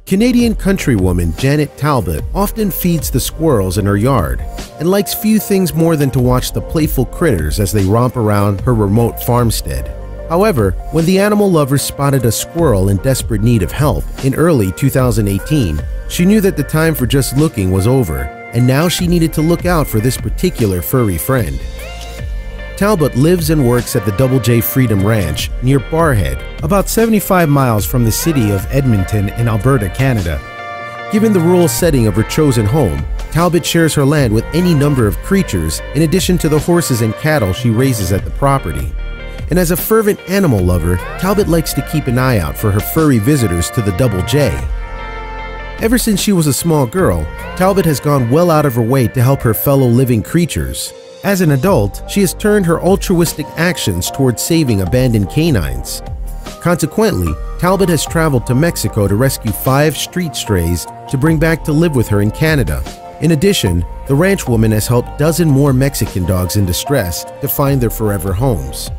Canadian countrywoman Jannet Talbott often feeds the squirrels in her yard and likes few things more than to watch the playful critters as they romp around her remote farmstead. However, when the animal lover spotted a squirrel in desperate need of help in early 2018, she knew that the time for just looking was over, and now she needed to look out for this particular furry friend. Talbott lives and works at the Double J Freedom Ranch near Barrhead, about 75 miles from the city of Edmonton in Alberta, Canada. Given the rural setting of her chosen home, Talbott shares her land with any number of creatures in addition to the horses and cattle she raises at the property. And as a fervent animal lover, Talbott likes to keep an eye out for her furry visitors to the Double J. Ever since she was a small girl, Talbott has gone well out of her way to help her fellow living creatures. As an adult, she has turned her altruistic actions towards saving abandoned canines. Consequently, Talbott has traveled to Mexico to rescue 5 street strays to bring back to live with her in Canada. In addition, the ranch woman has helped a dozen more Mexican dogs in distress to find their forever homes.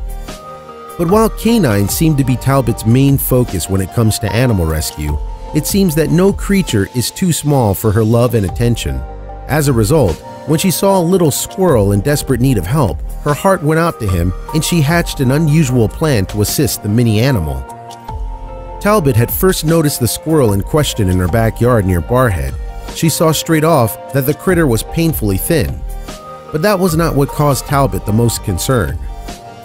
But while canines seem to be Talbott's main focus when it comes to animal rescue, it seems that no creature is too small for her love and attention. As a result, when she saw a little squirrel in desperate need of help, her heart went out to him and she hatched an unusual plan to assist the mini animal. Talbott had first noticed the squirrel in question in her backyard near Barrhead. She saw straight off that the critter was painfully thin. But that was not what caused Talbott the most concern.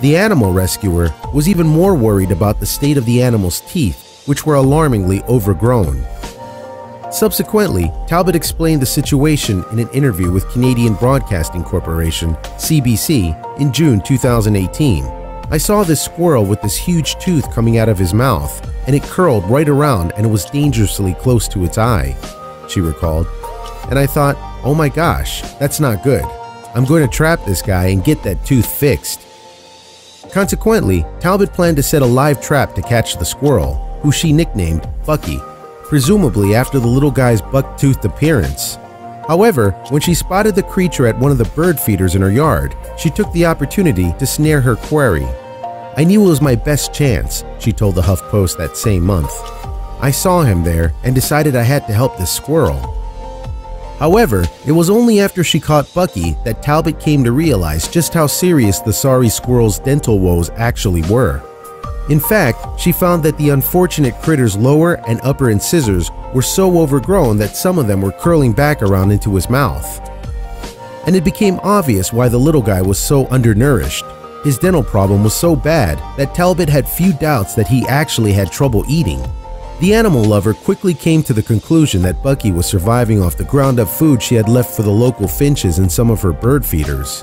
The animal rescuer was even more worried about the state of the animal's teeth, which were alarmingly overgrown. Subsequently, Talbott explained the situation in an interview with Canadian Broadcasting Corporation, CBC, in June 2018. "I saw this squirrel with this huge tooth coming out of his mouth, and it curled right around and it was dangerously close to its eye," she recalled. "And I thought, oh my gosh, that's not good. I'm going to trap this guy and get that tooth fixed." Consequently, Talbott planned to set a live trap to catch the squirrel, who she nicknamed Bucky, presumably after the little guy's buck-toothed appearance. However, when she spotted the creature at one of the bird feeders in her yard, she took the opportunity to snare her quarry. "I knew it was my best chance," she told the HuffPost that same month. "I saw him there and decided I had to help this squirrel." However, it was only after she caught Bucky that Talbott came to realize just how serious the sorry squirrel's dental woes actually were. In fact, she found that the unfortunate critter's lower and upper incisors were so overgrown that some of them were curling back around into his mouth. And it became obvious why the little guy was so undernourished. His dental problem was so bad that Talbott had few doubts that he actually had trouble eating. The animal lover quickly came to the conclusion that Bucky was surviving off the ground-up food she had left for the local finches in some of her bird feeders.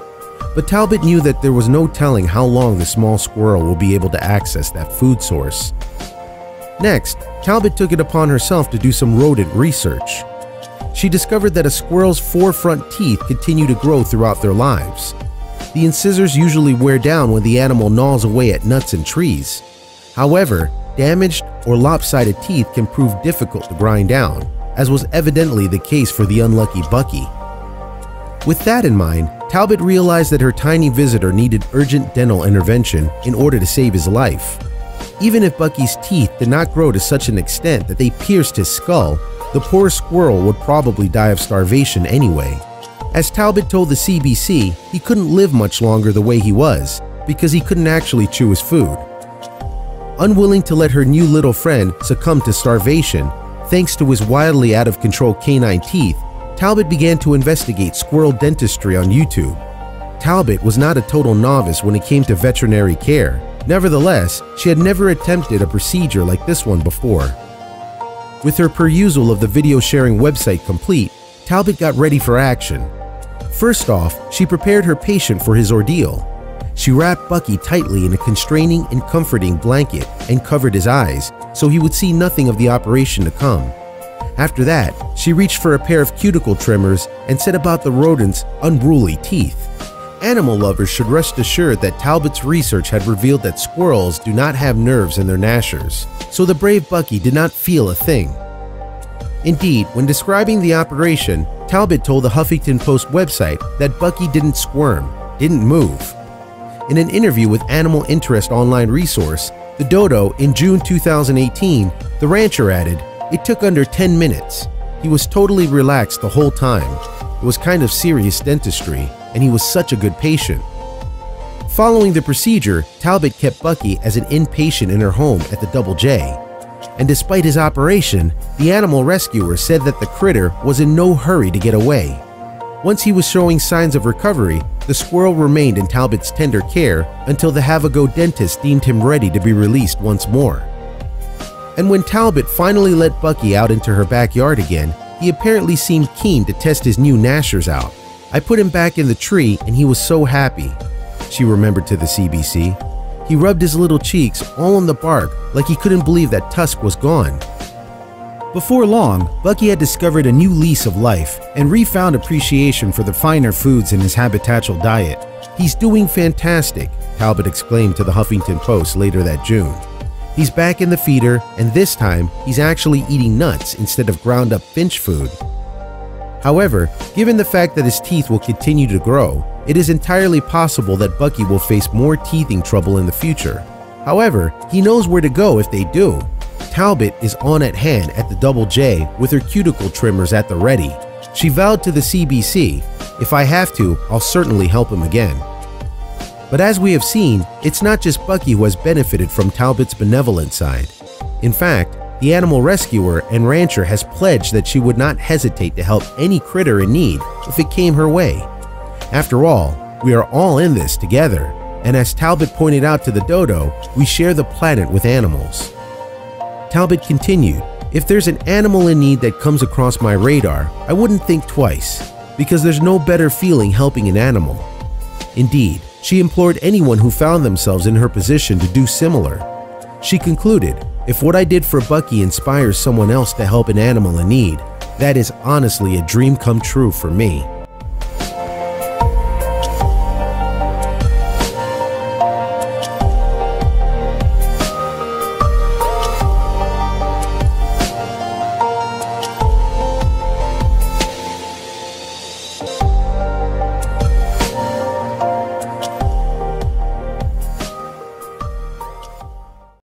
But Talbott knew that there was no telling how long the small squirrel will be able to access that food source. Next, Talbott took it upon herself to do some rodent research. She discovered that a squirrel's 4 front teeth continue to grow throughout their lives. The incisors usually wear down when the animal gnaws away at nuts and trees. However, damaged or lopsided teeth can prove difficult to grind down, as was evidently the case for the unlucky Bucky. With that in mind, Talbott realized that her tiny visitor needed urgent dental intervention in order to save his life. Even if Bucky's teeth did not grow to such an extent that they pierced his skull, the poor squirrel would probably die of starvation anyway. As Talbott told the CBC, he couldn't live much longer the way he was, because he couldn't actually chew his food. Unwilling to let her new little friend succumb to starvation, thanks to his wildly out-of-control canine teeth, Talbott began to investigate squirrel dentistry on YouTube. Talbott was not a total novice when it came to veterinary care. Nevertheless, she had never attempted a procedure like this one before. With her perusal of the video sharing website complete, Talbott got ready for action. First off, she prepared her patient for his ordeal. She wrapped Bucky tightly in a constraining and comforting blanket and covered his eyes so he would see nothing of the operation to come. After that, she reached for a pair of cuticle trimmers and set about the rodent's unruly teeth. Animal lovers should rest assured that Talbott's research had revealed that squirrels do not have nerves in their gnashers, so the brave Bucky did not feel a thing. Indeed, when describing the operation, Talbott told the Huffington Post website that Bucky didn't squirm, didn't move. In an interview with Animal Interest online resource, The Dodo in June 2018, the rancher added, It took under 10 minutes. He was totally relaxed the whole time. It was kind of serious dentistry, and he was such a good patient. Following the procedure, Talbott kept Bucky as an inpatient in her home at the Double J. And despite his operation, the animal rescuer said that the critter was in no hurry to get away. Once he was showing signs of recovery, the squirrel remained in Talbott's tender care until the have-a-go dentist deemed him ready to be released once more. And when Talbott finally let Bucky out into her backyard again, he apparently seemed keen to test his new gnashers out. I put him back in the tree and he was so happy, she remembered to the CBC. He rubbed his little cheeks all on the bark like he couldn't believe that Tusk was gone. Before long, Bucky had discovered a new lease of life and refound appreciation for the finer foods in his habitational diet. "He's doing fantastic," Talbott exclaimed to the Huffington Post later that June. "He's back in the feeder, and this time he's actually eating nuts instead of ground-up finch food." However, given the fact that his teeth will continue to grow, it is entirely possible that Bucky will face more teething trouble in the future. However, he knows where to go if they do. Talbott is on at hand at the Double J with her cuticle trimmers at the ready. She vowed to the CBC, "If I have to, I'll certainly help him again." But as we have seen, it's not just Bucky who has benefited from Talbott's benevolent side. In fact, the animal rescuer and rancher has pledged that she would not hesitate to help any critter in need if it came her way. After all, we are all in this together, and as Talbott pointed out to the dodo, we share the planet with animals. Talbott continued, "If there's an animal in need that comes across my radar, I wouldn't think twice, because there's no better feeling helping an animal." Indeed, she implored anyone who found themselves in her position to do similar. She concluded, "If what I did for Bucky inspires someone else to help an animal in need, that is honestly a dream come true for me."